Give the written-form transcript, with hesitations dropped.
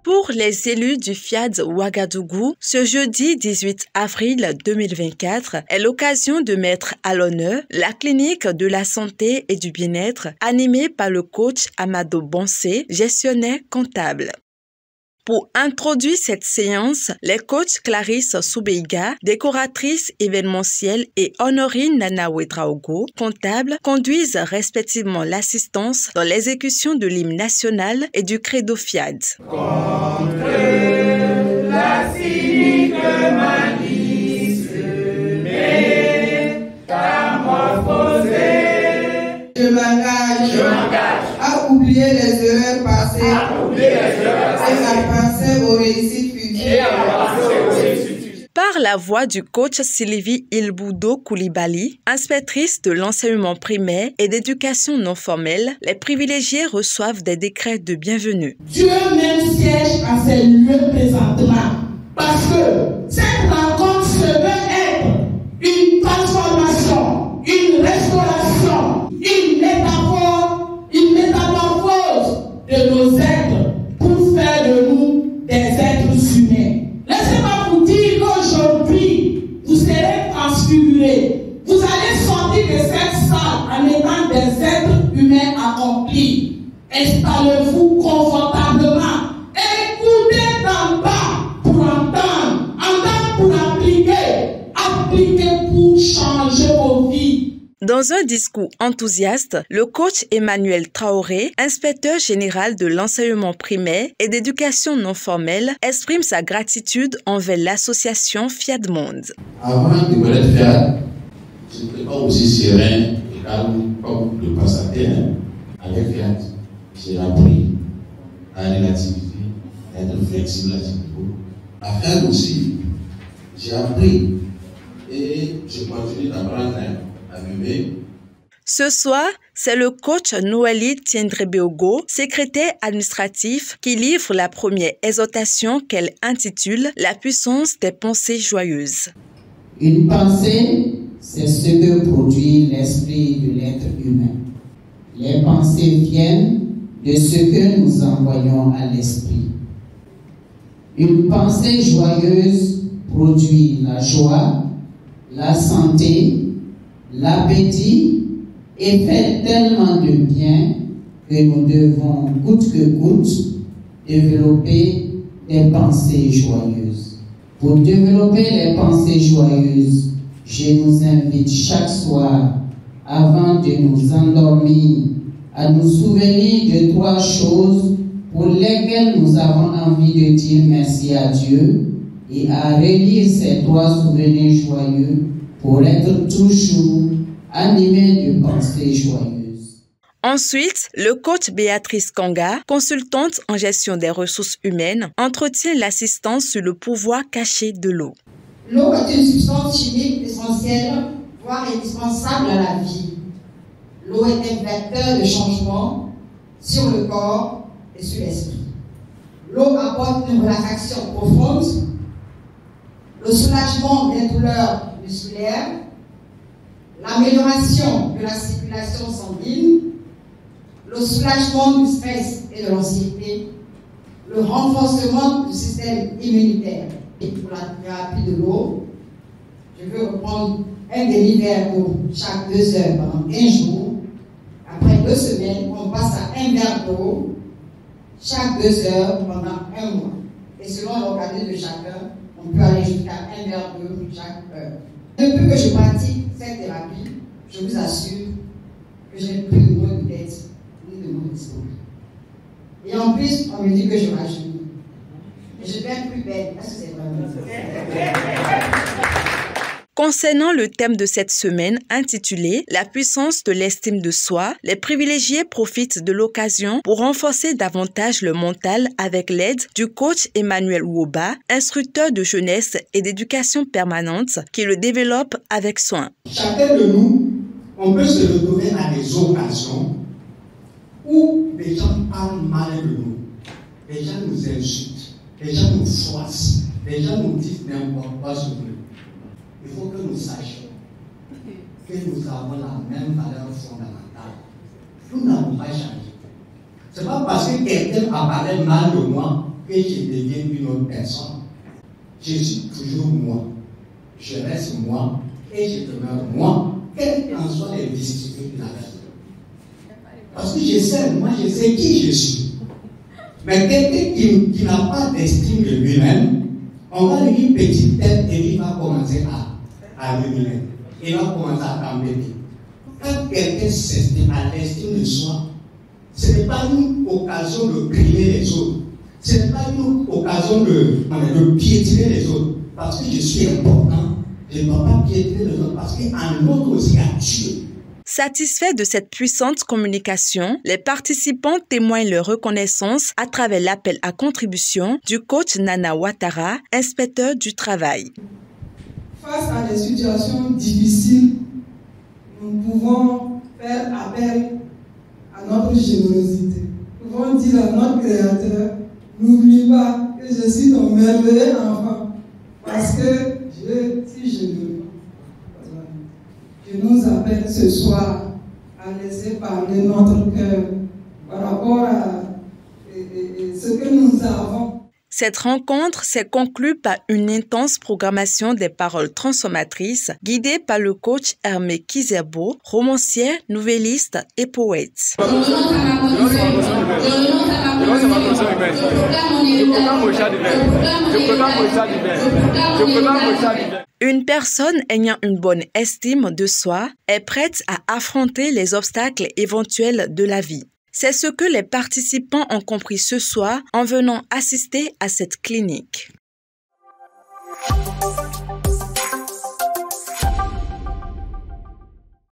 Pour les élus du FIAD Ouagadougou, ce jeudi 18 avril 2024 est l'occasion de mettre à l'honneur la clinique de la santé et du bien-être animée par le coach Amado Bonsé, gestionnaire comptable. Pour introduire cette séance, les coachs Clarisse Soubeiga, décoratrice événementielle, et Honorine Nanawe Draogo, comptable, conduisent respectivement l'assistance dans l'exécution de l'hymne national et du credo FIAD. Contre la cynique malice, métamorphosée, je m'engage à oublier les erreurs passées et à penser aux réussites futures. Par la voix du coach Sylvie Ilboudo Koulibaly, inspectrice de l'enseignement primaire et d'éducation non formelle, les privilégiés reçoivent des décrets de bienvenue. Dieu même siège à ces lieux présentement, parce que cette rencontre se veut être une transformation, une restauration, une métamorphose de nos êtres pour faire de nous des êtres humains. Laissez-moi vous dire qu'aujourd'hui, vous serez transfigurés. Vous allez sortir de cette salle en étant des êtres humains accomplis. Installez-vous confortablement. Écoutez d'en bas pour entendre. Entendre pour appliquer. Appliquer pour changer vos vies. Dans un discours enthousiaste, le coach Emmanuel Traoré, inspecteur général de l'enseignement primaire et d'éducation non formelle, exprime sa gratitude envers l'association FIAD Monde. Avant de connaître FIAD, je n'étais pas aussi serein et calme comme le passataire. Avec FIAD, j'ai appris à relativiser, à être flexible à ce niveau. À FIAD aussi, j'ai appris et je continue d'apprendre. Ce soir, c'est le coach Noélie Tiendrebeogo, secrétaire administratif, qui livre la première exhortation qu'elle intitule « La puissance des pensées joyeuses ». Une pensée, c'est ce que produit l'esprit de l'être humain. Les pensées viennent de ce que nous envoyons à l'esprit. Une pensée joyeuse produit la joie, la santé, l'appétit et fait tellement de bien que nous devons, coûte que coûte, développer des pensées joyeuses. Pour développer les pensées joyeuses, je nous invite chaque soir, avant de nous endormir, à nous souvenir de 3 choses pour lesquelles nous avons envie de dire merci à Dieu et à relire ces 3 souvenirs joyeux pour être toujours animé de pensées joyeuses. Ensuite, le coach Béatrice Kanga, consultante en gestion des ressources humaines, entretient l'assistance sur le pouvoir caché de l'eau. L'eau est une substance chimique essentielle, voire indispensable à la vie. L'eau est un vecteur de changement sur le corps et sur l'esprit. L'eau apporte une relaxation profonde, le soulagement des douleurs musculaires, l'amélioration de la circulation sanguine, le soulagement du stress et de l'anxiété, le renforcement du système immunitaire. Et pour la thérapie de l'eau, je veux reprendre un demi-verre d'eau chaque 2 heures pendant 15 jours. Après 2 semaines, on passe à un verre d'eau chaque 2 heures pendant 1 mois. Et selon l'organisme de chacun, on peut aller jusqu'à un verre d'eau chaque heure. Depuis que je pratique cette thérapie, je vous assure que je n'ai plus de maux de tête ni de maux d'esprit. Et en plus, on me dit que je m'ajoute. Et je deviens plus belle. Est-ce que c'est vrai? Concernant le thème de cette semaine intitulé « La puissance de l'estime de soi », les privilégiés profitent de l'occasion pour renforcer davantage le mental avec l'aide du coach Emmanuel Woba, instructeur de jeunesse et d'éducation permanente, qui le développe avec soin. Chacun de nous, on peut se retrouver à des occasions où les gens parlent mal de nous, les gens nous insultent, les gens nous froissent, les gens nous disent n'importe quoi sur nous. Il faut que nous sachions que nous avons la même valeur fondamentale. Nous n'avons pas m'a changé. Ce n'est pas parce que quelqu'un a parlé mal de moi que je deviens une autre personne. Je suis toujours moi. Je reste moi et je demeure moi, quelles qu'en soient les vicissitudes de la vie. Parce que je sais qui je suis. Mais quelqu'un qui n'a pas d'estime de lui-même, on va lui dire une petite tête et il va commencer à ruminer. Il va commencer à t'embêter. Quand quelqu'un s'estime à l'estime de soi, ce n'est pas une occasion de prier les autres. Ce n'est pas une occasion de piétiner les autres. Parce que je suis important, je ne dois pas piétiner les autres parce qu'un autre aussi a tué. Satisfaits de cette puissante communication, les participants témoignent leur reconnaissance à travers l'appel à contribution du coach Nana Ouattara, inspecteur du travail. Face à des situations difficiles, nous pouvons faire appel à notre générosité. Nous pouvons dire à notre Créateur, n'oublie pas que je suis ton merveilleux enfant, parce que je suis généreux. Je nous appelle ce soir à laisser parler notre cœur par rapport à ce que nous avons. Cette rencontre s'est conclue par une intense programmation des paroles transformatrices guidée par le coach Hermé Kizerbo, romancier, nouvelliste et poète. Une personne ayant une bonne estime de soi est prête à affronter les obstacles éventuels de la vie. C'est ce que les participants ont compris ce soir en venant assister à cette clinique.